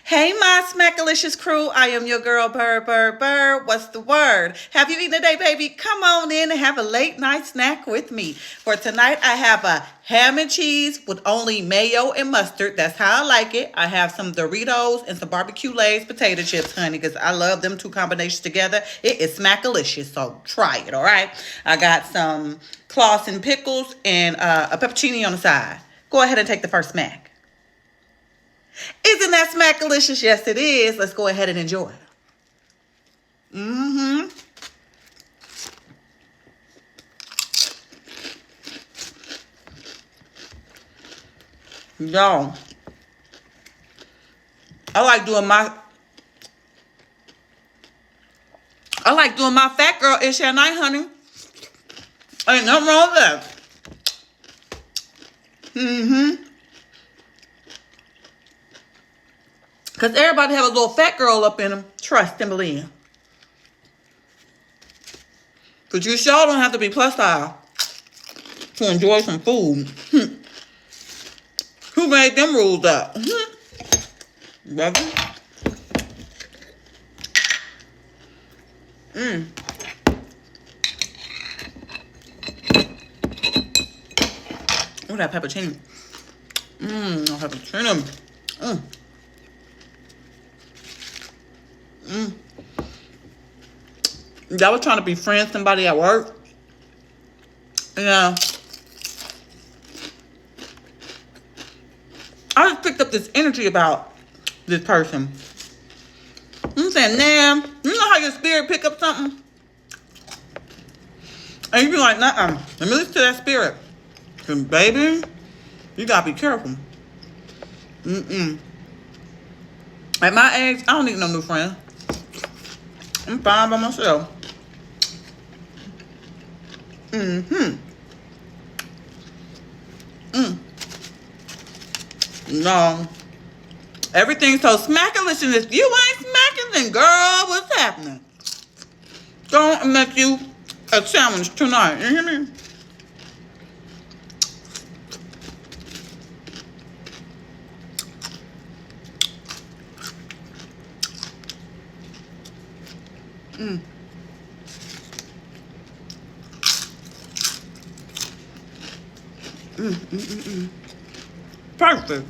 Hey, my Smackalicious crew. I am your girl, Burr. What's the word? Have you eaten today, baby? Come on in and have a late night snack with me. For tonight, I have a ham and cheese with only mayo and mustard. That's how I like it. I have some Doritos and some barbecue Lay's potato chips, honey, because I love them two combinations together. It is Smackalicious, so try it, all right? I got some Clausen pickles and a pepperoni on the side. Go ahead and take the first smack. Isn't that Smackalicious? Yes, it is. Let's go ahead and enjoy. Y'all, I like doing my fat girl ish at night, honey. Ain't nothing wrong with that. Because everybody have a little fat girl up in them. Trust and believe. But you sure don't have to be plus size to enjoy some food. Who made them rules up? Brother? Oh, that pepperoni. Pepperoni. Y'all was trying to befriend somebody at work. Yeah. I just picked up this energy about this person. I'm saying, nah, you know how your spirit pick up something? And you be like, nah, let me listen to that spirit. Cause baby, you gotta be careful. At my age, I don't need no new friend. I'm fine by myself. No. Everything's so smackalicious. If you ain't smacking, then girl, what's happening? Don't make you a challenge tonight. You hear me? Perfect.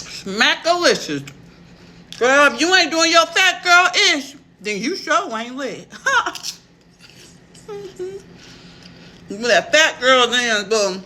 Smackalicious. Girl, if you ain't doing your fat girl ish, then you sure ain't lit. That fat girl then, boom.